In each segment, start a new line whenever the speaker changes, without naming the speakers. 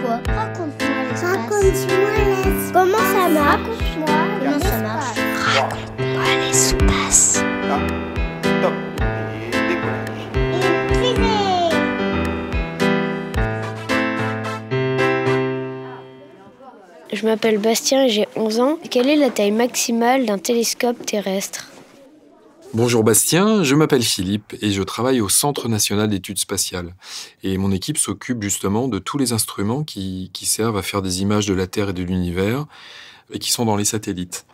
quoi? Raconte-moi l'espace.
Raconte-moi l'espace.
Comment ça marche?
Raconte-moi
Comment ça marche?
Raconte-moi l'espace.
Top. Et décollage.
Je m'appelle Bastien et j'ai 11 ans. Quelle est la taille maximale d'un télescope terrestre?
Bonjour Bastien, je m'appelle Philippe et je travaille au Centre national d'études spatiales. Et mon équipe s'occupe justement de tous les instruments qui servent à faire des images de la Terre et de l'univers et qui sont dans les satellites.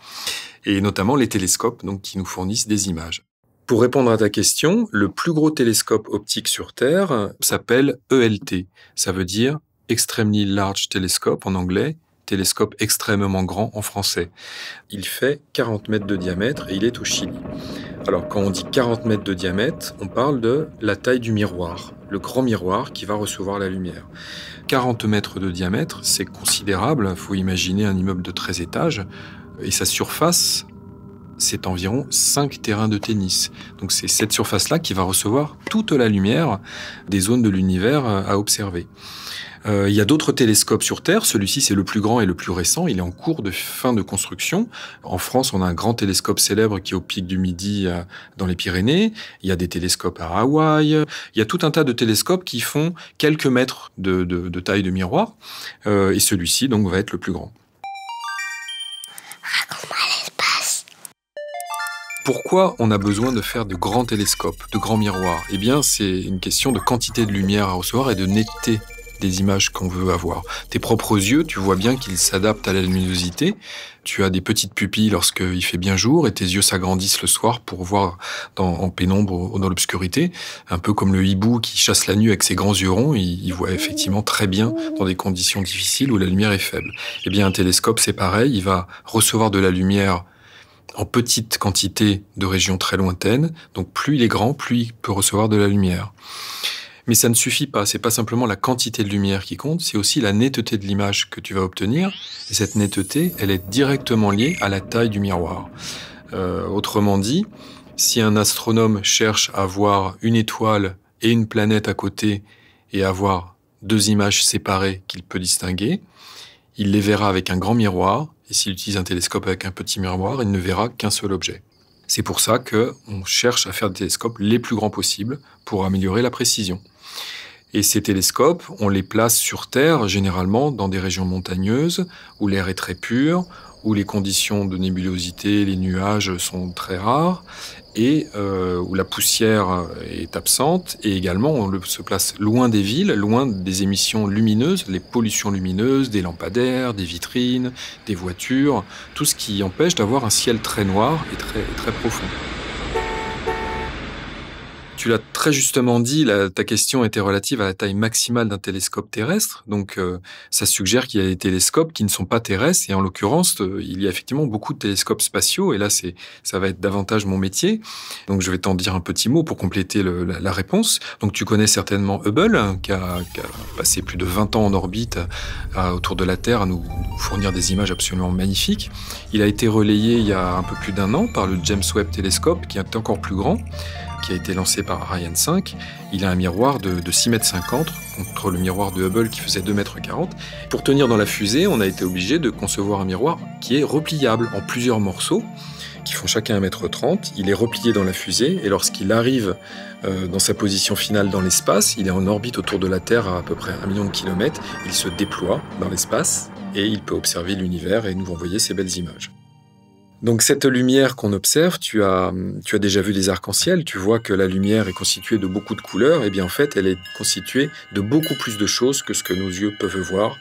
Et notamment les télescopes donc, qui nous fournissent des images. Pour répondre à ta question, le plus gros télescope optique sur Terre s'appelle ELT. Ça veut dire Extremely Large Telescope en anglais, télescope extrêmement grand en français. Il fait 40 mètres de diamètre et il est au Chili. Alors quand on dit 40 mètres de diamètre, on parle de la taille du miroir, le grand miroir qui va recevoir la lumière. 40 mètres de diamètre, c'est considérable, il faut imaginer un immeuble de 13 étages, et sa surface, c'est environ 5 terrains de tennis. Donc c'est cette surface-là qui va recevoir toute la lumière des zones de l'univers à observer. Il y a d'autres télescopes sur Terre. Celui-ci, c'est le plus grand et le plus récent. Il est en cours de fin de construction. En France, on a un grand télescope célèbre qui est au pic du Midi dans les Pyrénées. Il y a des télescopes à Hawaï. Il y a tout un tas de télescopes qui font quelques mètres de taille de miroir. Et celui-ci, donc, va être le plus grand.
Raconte-moi l'espace.
Pourquoi on a besoin de faire de grands télescopes, de grands miroirs? Eh bien, c'est une question de quantité de lumière à recevoir et de netteté des images qu'on veut avoir. Tes propres yeux, tu vois bien qu'ils s'adaptent à la luminosité. Tu as des petites pupilles lorsqu'il fait bien jour et tes yeux s'agrandissent le soir pour voir en pénombre ou dans l'obscurité. Un peu comme le hibou qui chasse la nuit avec ses grands yeux ronds, il voit effectivement très bien dans des conditions difficiles où la lumière est faible. Eh bien, un télescope, c'est pareil, il va recevoir de la lumière en petite quantité de régions très lointaines. Donc plus il est grand, plus il peut recevoir de la lumière. Mais ça ne suffit pas, c'est pas simplement la quantité de lumière qui compte, c'est aussi la netteté de l'image que tu vas obtenir. Et cette netteté, elle est directement liée à la taille du miroir. Autrement dit, si un astronome cherche à voir une étoile et une planète à côté et avoir deux images séparées qu'il peut distinguer, il les verra avec un grand miroir, et s'il utilise un télescope avec un petit miroir, il ne verra qu'un seul objet. C'est pour ça qu'on cherche à faire des télescopes les plus grands possibles pour améliorer la précision. Et ces télescopes, on les place sur Terre, généralement dans des régions montagneuses, où l'air est très pur, où les conditions de nébulosité, les nuages sont très rares, et où la poussière est absente, et également on se place loin des villes, loin des émissions lumineuses, les pollutions lumineuses, des lampadaires, des vitrines, des voitures, tout ce qui empêche d'avoir un ciel très noir et très profond. Tu l'as très justement dit, ta question était relative à la taille maximale d'un télescope terrestre. Donc, ça suggère qu'il y a des télescopes qui ne sont pas terrestres. Et en l'occurrence, il y a effectivement beaucoup de télescopes spatiaux. Et là, ça va être davantage mon métier. Donc, je vais t'en dire un petit mot pour compléter la réponse. Donc, tu connais certainement Hubble, qui a passé plus de 20 ans en orbite autour de la Terre à nous fournir des images absolument magnifiques. Il a été relayé il y a un peu plus d'1 an par le James Webb Telescope, qui est encore plus grand, qui a été lancé par Ariane 5. Il a un miroir de 6,50 mètres contre le miroir de Hubble qui faisait 2,40 mètres. Pour tenir dans la fusée, on a été obligé de concevoir un miroir qui est repliable en plusieurs morceaux, qui font chacun 1,30 m. Il est replié dans la fusée et lorsqu'il arrive dans sa position finale dans l'espace, il est en orbite autour de la Terre à peu près 1 million de kilomètres, il se déploie dans l'espace et il peut observer l'univers et nous envoyer ces belles images. Donc cette lumière qu'on observe, tu as déjà vu des arcs-en-ciel, tu vois que la lumière est constituée de beaucoup de couleurs, et bien en fait elle est constituée de beaucoup plus de choses que ce que nos yeux peuvent voir.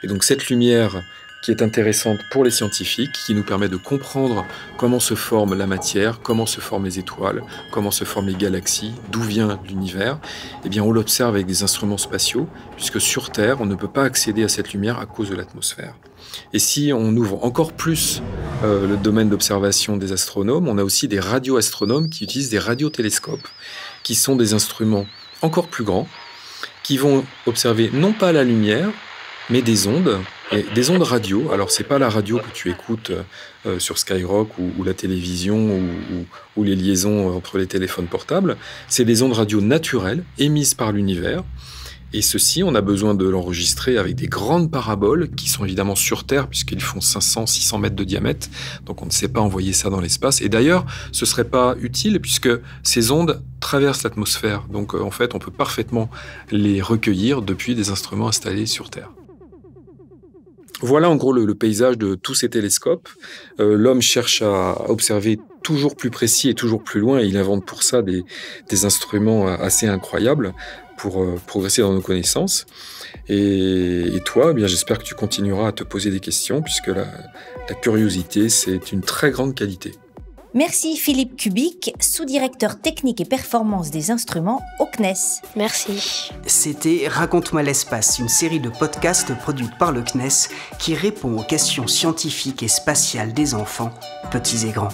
Et donc cette lumière qui est intéressante pour les scientifiques, qui nous permet de comprendre comment se forme la matière, comment se forment les étoiles, comment se forment les galaxies, d'où vient l'univers, eh bien on l'observe avec des instruments spatiaux, puisque sur Terre, on ne peut pas accéder à cette lumière à cause de l'atmosphère. Et si on ouvre encore plus le domaine d'observation des astronomes, on a aussi des radioastronomes qui utilisent des radiotélescopes, qui sont des instruments encore plus grands, qui vont observer non pas la lumière, mais des ondes, et des ondes radio. Alors c'est pas la radio que tu écoutes sur Skyrock ou la télévision ou les liaisons entre les téléphones portables, c'est des ondes radio naturelles émises par l'univers Et ceci, on a besoin de l'enregistrer avec des grandes paraboles qui sont évidemment sur Terre puisqu'ils font 500-600 mètres de diamètre. Donc on ne sait pas envoyer ça dans l'espace. Et d'ailleurs, ce ne serait pas utile puisque ces ondes traversent l'atmosphère. Donc en fait, on peut parfaitement les recueillir depuis des instruments installés sur Terre. Voilà en gros le paysage de tous ces télescopes. L'homme cherche à observer toujours plus précis et toujours plus loin et il invente pour ça des instruments assez incroyables pour progresser dans nos connaissances. Et toi, eh bien, j'espère que tu continueras à te poser des questions puisque la curiosité, c'est une très grande qualité.
Merci Philippe Kubik, sous-directeur technique et performance des instruments au CNES.
Merci.
C'était Raconte-moi l'espace, une série de podcasts produite par le CNES qui répond aux questions scientifiques et spatiales des enfants, petits et grands.